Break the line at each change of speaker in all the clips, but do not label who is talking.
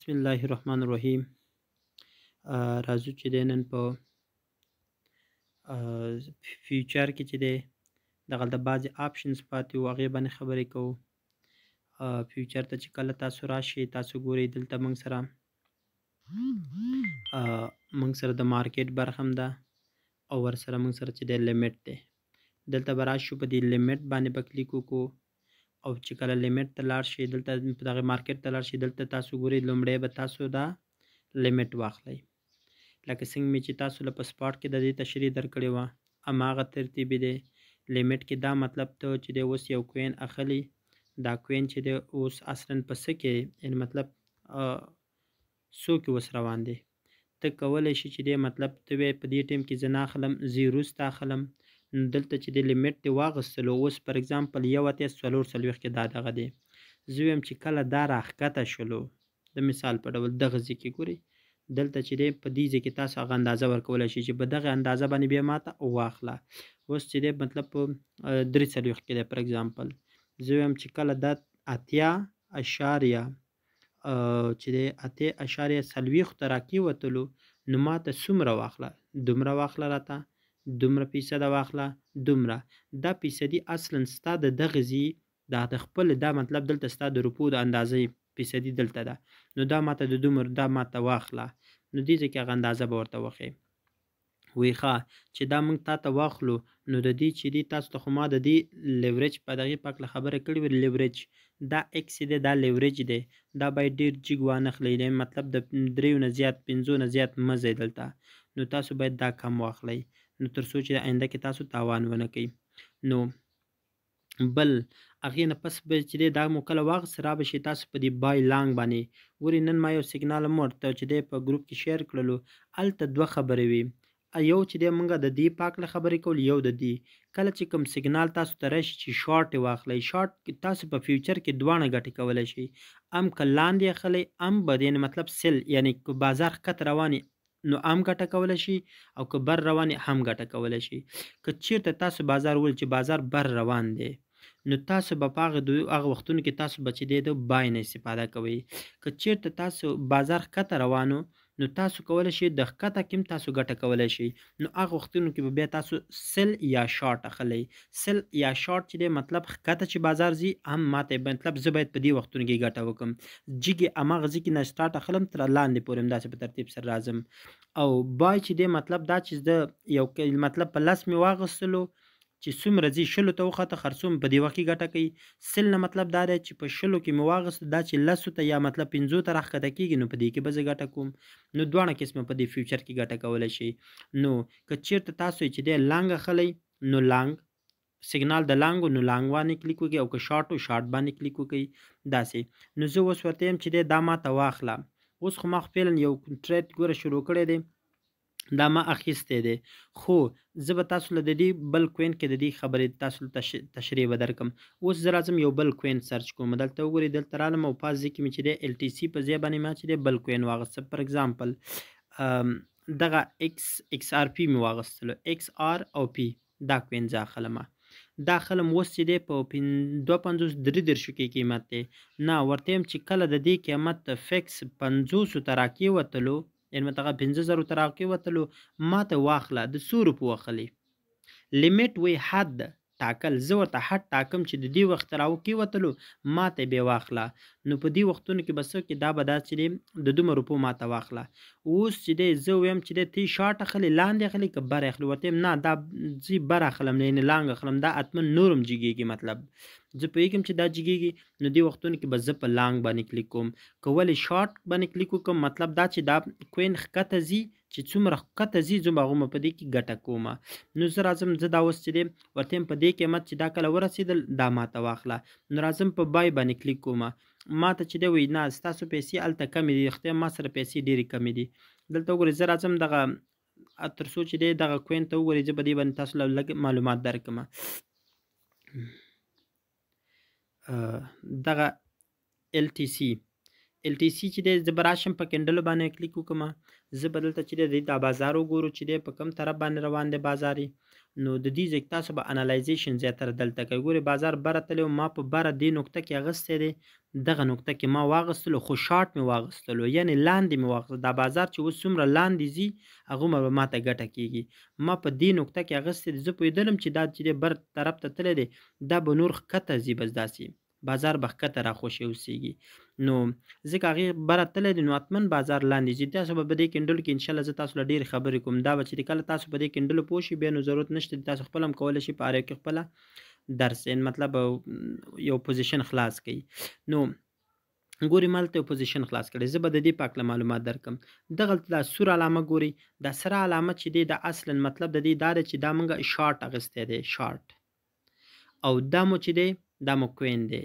بسم الله الرحمن الرحیم. راځو چې دی نن په فیوچر کې چې دی دغلته بعضې آپشنز پاتې وو هغې باندې خبرې کوو. فیوچر ته چې کله تاسو راشئ تاسو ګورئ دلته موږ سره د مارکیټ برخه هم ده او ورسره موږ سره چې دی لیمټ دی. دلته به راشو په دې لیمټ باندې به کلیک وکړو او چې کله لیمټ ته لاړ شئ دلته په دغه مارکیټ ته لاړ شئ دلته تاسو ګورئ لومړی به تاسو دا لیمټ واخلئ. لکه څنګه مې چې تاسو له په سپاټ کې د دې تشریح درکړې وه هماغه ترتیب دی. لیمټ کې دا مطلب ته چې دی اوس یو کوین اخلي، دا کوین چې دی اوس اصلا په څه کې یعنې مطلب څو کې اوس روان دی. ته کولی شي چې دی مطلب ته وایې په دې ټایم کې زه نه اخلم، زه یې وروسته اخلم. نو دلته چې دی لیمټ دې واخیستلو اوس پر اګزامپل 1.40 کې دا دغه دی. زه وایم چې کله دا راښکته شولو د مثال په ډول دغه ځای کې ګورئ دلته چې دی په دې ځای کې تاسو هغه اندازه ورکولی شئ چې په دغه اندازه باندې بیا ماته واخله. اوس چې دی مطلب په 3.40 کې دی پر اګزامپل زه وایم چې کله دا 8.0 چې دی 8.40 ته راکېوتلو نو ماته څومره واخله، دومره واخله راته، دومره فیصده واخله، دومره. دا فیصدي اصلا ستا د دغه ځای د خپل دا مطلب دلته ستا د روپو د اندازې فیصدي دلته ده، نو دا ماته د دومره دا ماته واخله. نو دې ځای کې هغه اندازه به ورته وښیې. وایي ښه چې دا موږ تا ته واخلو نو د دې چې دی تاسو ته خو ما د دې لیورج په دغې په هکله خبره کړې وه. لیورج دا ایکس دی دا لیورج دی، دا باید ډېر جګ وانخلئ، مطلب د 3 نه زیات 5 نه زیات مه ځئ دلته. نو تاسو باید دا کم واخلئ نو تر څو چې آینده کې تاسو تاوان ونه کوئ. نو بل هغې نه پس به چې دی دا مو کله واخیست را به شي تاسو په دې بای لانګ باندې ګورئ. نن ما یو سیګنال هم ورته چې دی په ګروپ کې شیر کړلو، هلته 2 خبرې وي. یو چې دی موږ د دې په هکله خبرې کول، یو د دې. کله چې کوم سیګنال تاسو ته راشي چې شارټ یې واخلئ، شارټ تاسو په فیوچر کې دواړه ګټې کولی شئ، هم که لاندې اخلئ هم به یعنې مطلب سیل یعنې که بازار ښکته روان نو هم ګټه کولی شي او که بر روان هم ګټه کولی شي. که چیرته تاسو بازار ول چې بازار بر روان دی نو تاسو به په هغه وختونو کې تاسو به چې دی د بای نه استفاده کوئ. که چیرته تاسو بازار ښکته روانو نو تاسو کولی شئ د ښکته کې هم تاسو ګټه کولی شئ. نو هغه وختونو کې به بیا تاسو سل یا شارټ اخلئ. سل یا شارټ چې دی مطلب ښکته چې بازار ځي هم ماته مطلب زه باید په دې وختونو کې ګټه وکړم. جګې هماغه ځای کې نه سټارټ اخلم تر لاندې پورې هم داسې په ترتیب سره راځم. او بای چې دی مطلب دا چې د یو مطلب په 10 مې واخیستلو چې څومره ځي 10 ته وخته خرڅوم په دې وخت کې ګټه کوي. سل نه مطلب دا دی چې په 10 کې مې واخیست دا چې 10 ته یا مطلب 5 ته راښکته کېږي نو په دې کې به زه ګټه کوم. نو دواړه قسمه په دې فیوچر کې ګټه کولی شي. نو که چیرته تاسو چې دی لانګ اخلئ نو لانګ سیګنال د لانګ نو لانګ باندې کلیک وکړئ او که شارټ و شارټ باندې کلیک وکړئ داسې. نو زه اوس ورته یم چې دی دا ماته واخله. اوس خو ما فعلا یو ټریډ ګوره شروع کړی دی، دا ما اخیستی دی، خو زه به تاسو له د دې بل کوین کې د دې خبرې تاسو تشریح به درکړم. اوس زه راځم یو بل کوین سرچ کوم، دلته وګورئ دلته رالم او پاس ځای کې مې چې دی ال ټي سی په ځای باندې ما چې دی بل کوین واخیسته. پر اګزامپل دغه ایکس آر پي مې واخیستلو، ایکس آر او پي دا کوین زه اخلمه. دا اخلم اوس چې دی په 2.53 کې قیمت دی. نه ورته یم چې کله د دې قیمت فکس 500 ته راکېوتلو یعنې مطلب 50,000 ته راکېوتلو ماته واخله د څو روپو اخلي. لیمټ وایي حد ټاکل، زه ورته حد ټاکم چې د دې وخت راکېوتلو ماته بیا واخله. نو په دې وختونو کې به څه کې دا به دا چې دی د دومره روپو ماته واخله. اوس چې دی زه ویم چې دی ته یې شارټ اخلي لاندې اخلي که بر اخلي، ورته یم نه دا زه بر اخلم یعنې لانګ اخلم، دا حتما نور هم جګېږي. مطلب زه پوهېږم چې دا جګېږي نو دې وختونو کې به زه په لانګ باندې کلیک کوم. که ولې شارټ باندې کلیک وکړم مطلب دا چې دا کوین ښکته ځي چې څومره ښکته ځي زه به هغومره په دې کې ګټه کومه. نو زه راځم زه دا اوس چې دی ورته یم په دې قیمت چې دا کله ورسېدل دا ماته واخله. نو راځم په بای باندې کلیک کومه، ماته چې دی وایي نه ستاسو پیسې هلته کمې دي، خدای ما سره پیسې ډېرې کمې دي. دلته وګورئ زه راځم دغه تر څو چې دی دغه کوین ته وګورئ زه په دې باندې تاسو له لږ معلومات درکړم. دغه ال ټي سی چې دی زه به راشم په کینډلو باندې کلیک وکړم، زه به دلته چې دی دا بازار وګورو چې دی په کوم طرف باندې روان دی بازار. نو د دې ځای کې تاسو به انالایزیشن زیاتره دلته کوئ. ګورئ بازار بره تللی و، ما په بره دې نقطه کې اخیستی دی، دغه نقطه کې ما واغستلو، خو شارټ مې واغستلو، یعنې لاندې مې واغستلو. دا بازار چې اوس څومره لاندې ځي هغومره به ما ته ګټه کېږي. ما په دې نقطه کې اخیستی دی، زه پوهېدلم چې دا چې دی بر طرف ته تللی دی، دا به نور ښکته ځي، بس داسې بازار به ښکته راخوشې اوسېږي. نو ځکه هغې بره تللی دی، نو حتما بازار لاندې ځي. تاسو به په دې کینډلو کې انشاءالله زه تاسو له ډېرې خبرې کوم. دا به چې کله تاسو په دې کینډلو پوه شئ، بیا نو ضرورت نشته دی، تاسو خپله هم کولی شئ په هر یو کې خپله درس مطلب یو پوزیشن خلاص کړئ. نو ګورئ ما دلته یو پوزیشن خلاص کړی، زه به د دې په هکله معلومات درکړم. دغلته دا سور علامه ګورئ، دا سره علامه چې دی دا اصلا مطلب د دې دا دی چې دا موږ شارټ اخیستی دی، شارټ، او دا مو چې دی دا مو کوین دی،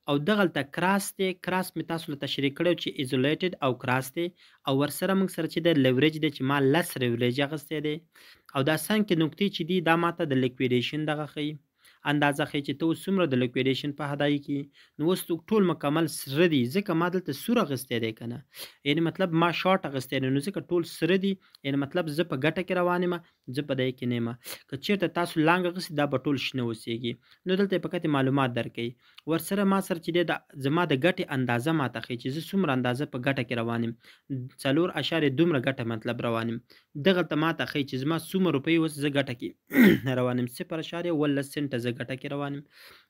او دغلته کراس دی. کراس مې تاسو له تشریح کړی چې ایزولیټډ او کراس دی، او ورسره موږ سره چې دی لیوریج دی چې ما لس لیوریج اخیستی دی، او دا څنګ کې نقطې چې دي دا ماته د لیکویډیشن دغه ښیي، اندازه ښیي چې ته اوس څومره د لیکویډیشن په هدایي کې. نو اوس ټول مکمل سره دي، ځکه ما دلته سور اخیستی دی که نه، یعنې مطلب ما شارټ اخیستی دی، نو ځکه ټول سره دي، یعنې مطلب زه په ګټه کې روان یم، زه په دی کې نه یم. که چېرته تاسو لانګ اخیستي دا به ټول شنه اوسېږي. نو دلته یې په کتې معلومات درکوي، ورسره ما سره چې دی دا زما د ګټې اندازه ماته ښیي چې زه څومره اندازه په ګټه کې روان یم، 4 دومره ګټه مطلب روان یم. دغلته ماته ښیي چې زما څومره روپۍ اوس زه ګټه کې روان یم، 0.18 سنټه زه ګټه کې روان یم.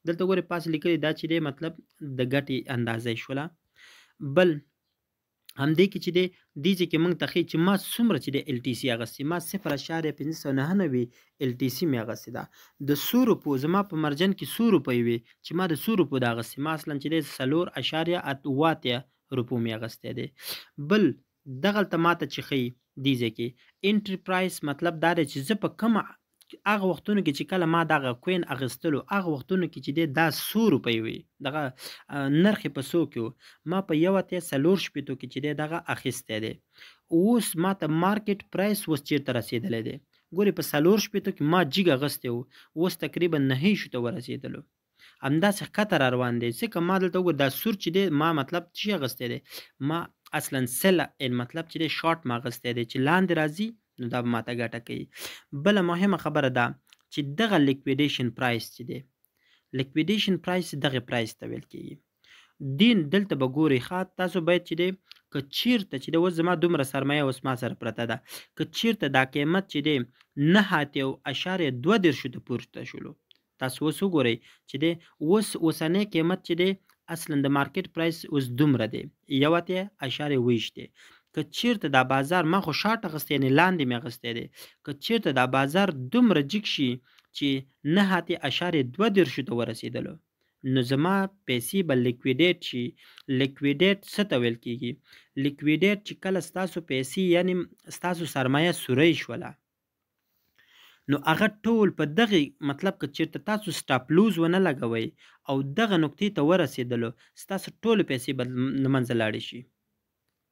دلته ګورئ پاس لیکلي دا چې دی مطلب د ګټې اندازه یې شوله. بل همدې کې چې دی دې ځای کې موږ ته ښیي چې ما څومره چې دی ال ټي سی اخیستې، ما 0.599 ال ټي سی مې اخیستې ده. د 100 روپو زما په مرجن کې 100 روپۍ وې چې ما د 100 روپو د اخیستې، ما اصلا چې دی 4.8 روپو مې اخیستی دی. بل دغلته ما ته چې ښیي دې ځای کې انټري پرایس، مطلب دا دی چې زه په کومه هغه وختونو کې چې کله ما دغه کوین اخیستلو، هغه وختونو کې چې دی دا 100 روپۍ وې، دغه نرخ یې په 100 کې و، ما په 1.4 کې چې دی دغه اخیستی دی. اوس ما ته مارکیټ پرایس اوس چېرته رسېدلی دی؟ ګورئ په 4 کې ما جګ اخیستی و، اوس تقریبا 9 ته ورسېدلو، همداسې ښکته را روان دی. ځکه ما دلته وګوره دا سور چې دی ما مطلب څه شي اخیستی دی، ما اصلا سل مطلب چې دی شارټ ما اخیستی دی چې لاندې راځي نو دا به ماته ګټه کوي. بله مهمه خبره ده چې دغه لیکویډیشن پرایس چې دی، لیکویډیشن پرایس دغه پرایس ته ویل کېږي. دلته به ګورئ ښه، تاسو باید چې دی که چېرته چې دی اوس زما دومره سرمایه اوس ما سره پرته ده، که چېرته دا قیمت چې دی 9.2 ته پورته شولو، تاسو اوس وګورئ چې دی اوسنی قیمت چې دی اصلا د مارکیټ پرایس اوس دومره دی 1.20 دی. که چېرته دا بازار ما خو شارټ اخیستی، یعنې لاندې مې اخیستی دی، که چېرته دا بازار دومره جګ شي چې 9.2 ته ورسېدلو، نو زما پیسې به لیکویډیټ شي. لیکویډیټ څه ته ویل کېږي؟ لیکویډیټ چې کله ستاسو پیسې یعنې ستاسو سرمایه سوری شوله، نو هغه ټول په دغه مطلب که چېرته تاسو سټاپ لوز ونه لګوئ او دغه نقطې ته ورسېدلو، ستاسو ټولې پیسې به له منځه لاړې شي.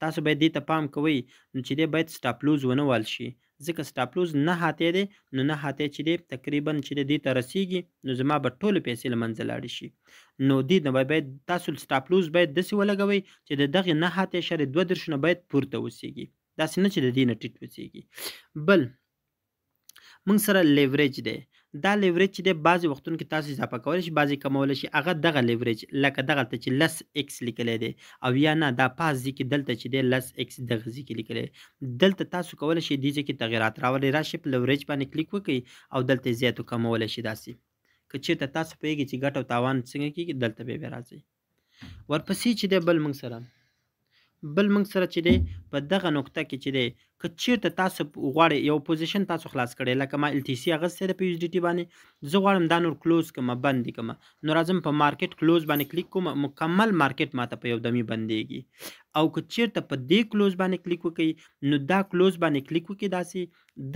تاسو باید دې ته پام کوئ چې دی باید سټاپ لوز ونه وال شي، ځکه سټاپ لوز 9 دی، نو 9 چې دی تقریبا چې دی دې ته رسېږي، نو زما به ټولې پیسې له منځه لاړې شي. نو دې نه باید تاسو سټاپ لوز باید داسې ولګوئ چې د دغې 9.2 نه باید پورته اوسېږي، داسې نه چې د دې نه ټیټ اوسېږي. بل موږ سره لیوریج دی، دا لیوریج چې دی بعضې وختونو کې تاسو اضافه کولی شي، بعضې کمولی شي. هغه دغه لیوریج لکه دغلته چې 10x لیکلی دی، او یا نه دا پاس ځي کې دلته چې دی 10x دغه ځي کې لیکلی دی. دلته تاسو کولی شئ دې ځای کې تغیرات راولئ، راشئ په لیوریج باندې کلیک وکړئ او دلته یې زیات کمولی شي. داسې که چېرته تاسو پوهېږئ چې ګټه او تاوان څنګه کېږي، دلته بیا راځئ. ورپسې چې دی بل موږ سره چې دی په دغه نقطه کې چې دی که چېرته تاسو غواړئ یو پوزیشن تاسو خلاص کړی، لکه ما ال ټي سی اخیستی دی په یو اس ډي ټي باندې، زه غواړم دا نور کلوز کړمه، بند یې کړمه، نو راځم په مارکیټ کلوز باندې کلیک کوم، مکمل مارکیټ ماته په یو دمې بندېږي. او که چېرته په دې کلوز باندې کلیک وکړئ، نو دا کلوز باندې کلیک وکړئ، داسې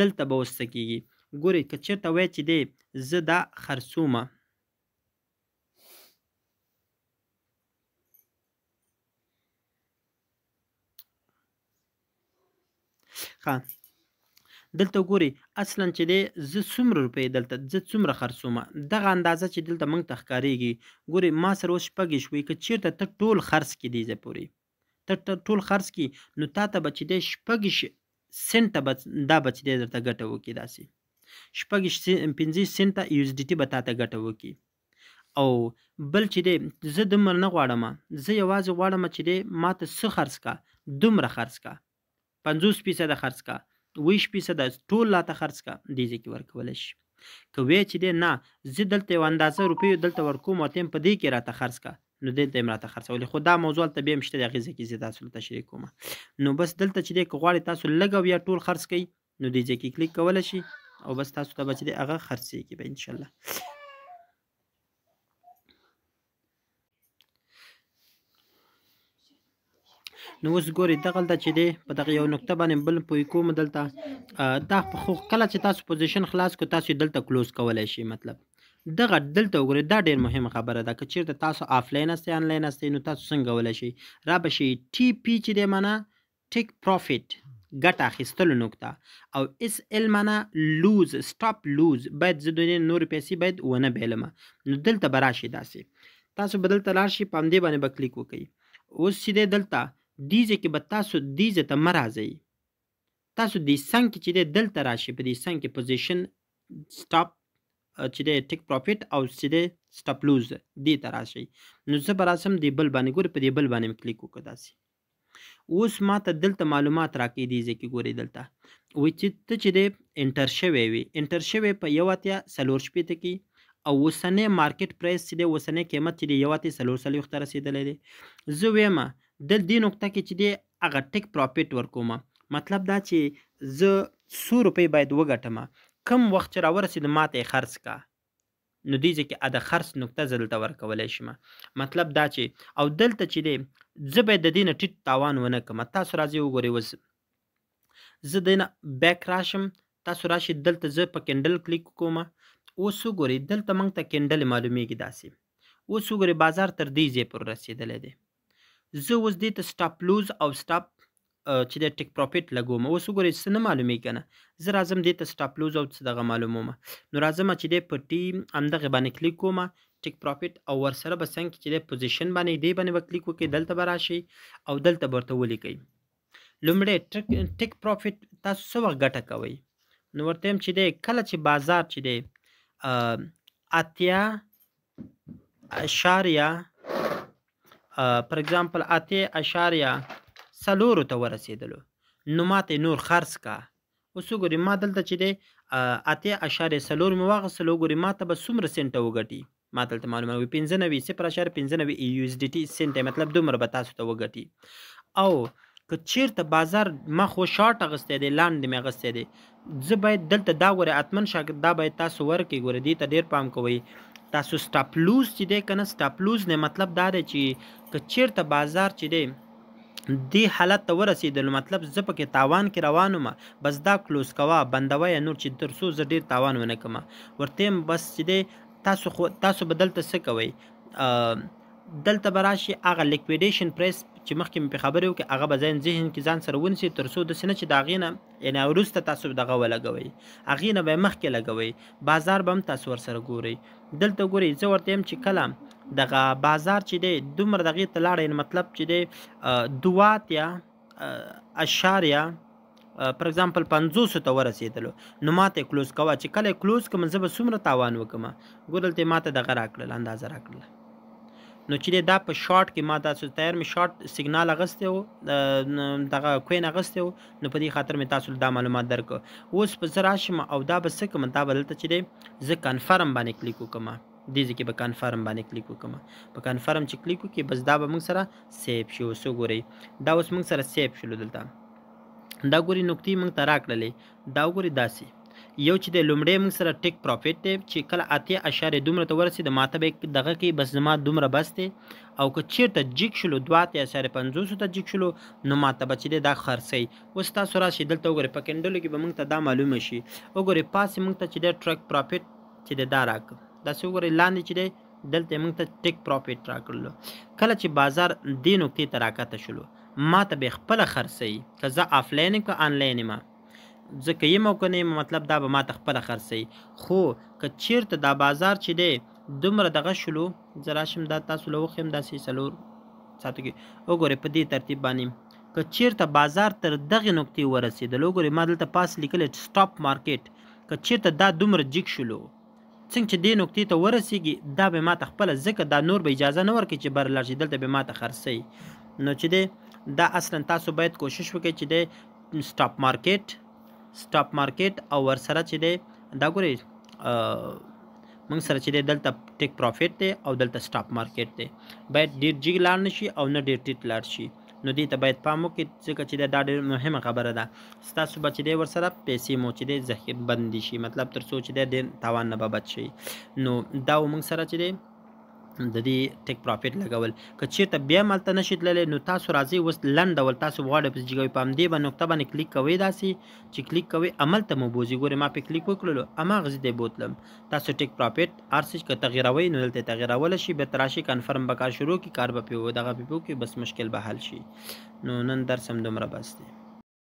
دلته به اوس څه کېږي. ګورئ که چېرته وایي چې دی زه دا خرڅومه، ښه دلته ګورئ اصلا چې دی زه څومره روپۍ دلته زه څومره خرڅومه، دغه اندازه چې دلته موږ ته ښکارېږي. ګورئ ما سره اوس 6 شوي، که چېرته ته ټول خرڅ کړي دې ځای پورې، ته ټول خرڅ کړي، نو تا ته به چې دی 6 سنټه به دا به چې دی درته ګټه وکړي. داسې 15 سنټه USDT به تا ته ګټه وکړي. او بل چې دی زه دومره نه غواړم، زه یوازې غواړم چې دی ما ته څه خرڅ کا، دومره خرڅ کا، 50% خرڅ کا، 20% ټول راته خرڅ کا، دې ځای کې ورکولی شي. که وی چې دی نه زه دلته یو اندازه روپۍ دلته ورکوم او ته په دې کې راته خرڅ کا، نو دلته یې راته خرڅولی. خو دا موضوع هلته بیا هم شته د هغې ځای کې زه تاسو ته تشریح کوم. نو بس دلته چې دی که غواړئ تاسو لږ او یا ټول خرڅ کوئ نو دې ځای کې کلیک کولی شي او بس تاسو ته به چې دی هغه خرڅېږي به انشاءالله. نو اوس ګورئ دغلته چې دی په دغه یو نقطه باندې بل پوی کوم دلته دا خو کله چې تاسو پوزیشن خلاص کو تاسو دلته کلوز کولی شئ. مطلب دغه دلته وګورئ دا ډېر مهمه خبره ده. که چېرته تاسو آفلاین هستئ آنلاین هستئ نو تاسو څنګه کولی شئ را به شئ TP چې دی معنا ټیک پروفیټ ګټه اخیستلو نقطه او SL معنا لوز سټاپ لوز باید زه دوی نورې پیسې باید ونه بیلمه. نو دلته به راشئ داسې تاسو به دلته لاړ شئ په همدې باندې به کلیک وکئ. اوس چې دی دلته دې ځای کې به تاسو دې ځای ته مه راځئ، تاسو دې څنګ کې چې دی دلته راشئ په دې څنګ کې پوزیشن سټاپ چې دی ټیک پروفیټ او چې دی سټاپ لوز دې ته راشئ. نو زه به راشم دې بل باندې ګورئ په دې بل باندې مې کلیک وکړه داسې. اوس ما ته دلته معلومات راکوي دې ځای کې ګورئ دلته وایي چې ته چې دی انټر شوی وي، انټر شوی په 1.4 کې او اوسنی مارکیټ پرایس چې دی اوسنی قیمت چې دی 1.4 ته رسېدلی دی. زه ویم د دې نقطه کې چې دی هغه ټیک پروفیټ ورکوم، مطلب دا چې زه 100 روپۍ باید وګټم، کم وخت چې راورسېد ما ته یې خرڅ کا، نو دې ځای کې د خرڅ نقطه زه دلته ورکولی شم. مطلب دا چې او دلته چې دی زه باید د دې نه ټیټ تاوان ونه کړم. تاسو راځئ وګورئ اوس زه دې نه بیک راشم، تاسو راشئ دلته زه په کینډل کلیک کوم. اوس وګورئ دلته موږ ته کینډل معلومیږي داسې. اوس وګورئ بازار تر دې ځای پورې رسېدلی دی. زه اوس دې ته سټاپ لوز او سټاپ چې د ټیک پروفیټ لګوم. اوس وګورئ څه نه معلومیږي که نه، زه راځم دې ته سټاپ لوز او څه دغه معلوموم. نو راځم چې دی په ټي همدغې باندې کلیک کوم ټیک پروفیټ او ورسره به څنګ کې چې دی پوزیشن باندې دې باندې به کلیک وکړئ، دلته به راشئ او دلته به ورته ولیکئ لومړی ټیک پروفیټ تاسو څه وخت ګټه کوئ. نو ورته یم چې دی کله چې بازار چې دی 8 پر اگزامپل 8.4 ته ورسېدلو نو ما ته نور خرڅ کا. اوس وګورئ ما دلته چې دی 8.4 مې واخیستل، وګورئ ما ته به څومره سنټه وګټي، ما دلته معلومه وي 0.95 USDT سنټ، مطلب دومره به تاسو ته وګټي. او که چیرته بازار ما خو شارټ اغستی دی لاندې مې اغستی دی، زه باید دلته دا ګورئ اتمن شاګرد دا باید تاسو ورکړئ. ګورئ دې ته ډېر پام کوئ تاسو سټاپ لوز چې دی که نه سټاپ لوز نه مطلب دا دی چې که چیرته بازار چې دی دې حالت ته ورسېدلو مطلب زه پکې تاوان کې روان وم، بس دا کلوز کوه بندوه یا نور چې تر څو زه ډېر تاوان ونه کړم. ورته یم بس چې دی تاسو به دلته څه کوئ، دلته به راشي هغه لیکویډیشن پرایس چې مخکې مې پرې خبرې وکړې هغه به ذهن کې ځان سره ونیسئ تر څو داسې نه چې د هغې نه یعنې وروسته تاسو دغه ولګوئ، هغې نه به یې مخکې لګوئ. بازار به هم تاسو ورسره ګورئ. دلته ګورئ زه ورته یم چې کله دغه بازار چې دی دومره دغې ته لاړی مطلب چې دی 2.0 پر اگزامپل 500 ته ورسېدلو نو ما ته یې کلوز کوه، چې کله یې کلوز کړم زه به څومره تاوان وکړم. ګوره دلته یې ما ته دغه راکړل اندازه راکړله. نو چې دا په شارټ کې ما تاسو تیار مې شارټ سیګنال اغستی و دغه کوین اغستی و، نو په دې خاطر مې تاسو دا معلومات درکړه. اوس به زه راشم او دا به څه کړم، دا به دلته چې دی زه کنفرم باندې کلیک وکړم، دې ځای کې به کنفرم باندې کلیک وکړم. په کنفرم چې کلیک وکړي بس دا به موږ سره سیف شي. اوس وګورئ دا اوس موږ سره سیف شولو. دلته دا ګورئ نقطې موږ ته راکړلې، دا وګورئ داسې یو چې د لومړی موږ سره ټیک پروفیټ دی چې کله 8.2 دومره ته ورسېد ما ته به دغه کې بس زما دومره بس دی. او که چېرته جیک شلو 2.50 ته جیک شلو نو ما ته به چې دی دا خرڅوي. اوس تاسو راشئ دلته وګورئ په کینډلو کې به موږ ته دا معلومه شي. وګورئ پاسې موږ ته چې دی ټریک پروفیټ چې دی دا راکړه، داسې وګورئ لاندې چې دی دلته موږ ته ټیک پروفیټ راکړلو. کله چې بازار دې نقطې ته راکته شلو ما ته به خپله خرڅوي، که زه آفلاین یم که آنلاین یم، زه که یم او که نه یم مطلب دا به ما ته خپله خرڅوي. خو که چیرته دا بازار چې دی دومره دغه شلو، زه راشم دا تاسو له وښیم داسې 4 ساعتو کې وګورئ په دې ترتیب باندې که چیرته بازار تر دغې نقطې ورسېدل، وګورئ ما دلته پاس لیکلی سټاپ مارکیټ که چېرته دا دومره جګ شولو څنګه چې دې نقطې ته ورسېږي دا به ماته خپله ځکه دا نور به اجازه نه ورکوي چې بر لاړ شي دلته به ماته خرڅوي نو چې دی دا اصلا تاسو باید کوشش وکړئ چې دی سټاپ مارکیټ او ورسره چې دی دا ګورئ موږ سره چې دی دلته ټیک پروفیټ دی او دلته سټاپ مارکیټ دی باید ډېر جګ لاړ نه شي او نه ډېر ټیټ لاړ شي نو دې ته باید پام وکړئ ځکه چې دا ډېر مهمه خبره ده ستاسو به چې دی ورسره پیسې مو چې دی ذخیر بندي شي مطلب تر څو چې دی ډېر تاوان نه به بچ شي نو دا موږ سره چې دی د دې ټیک پروفیټ لګول که چېرته بیا هم هلته نشي تللی نو تاسو راځئ اوس لنډ ډول تاسو غواړئ پسې جګوئ په همدې به نقطه باندې کلیک کوئ داسې چې کلیک کوئ هملته مو بوځي ګورئ ما پې کلیک وکړلو هماغسې دی بوتلم تاسو ټیک پروفیټ هر څه که تغیروئ نو دلته یې تغیرولی شي بېرته راشي کنفرم به کار شروع کړي کار به پرې دغه پرې وکړي بس مشکل به حل شي نو نن درس همدومره بس دی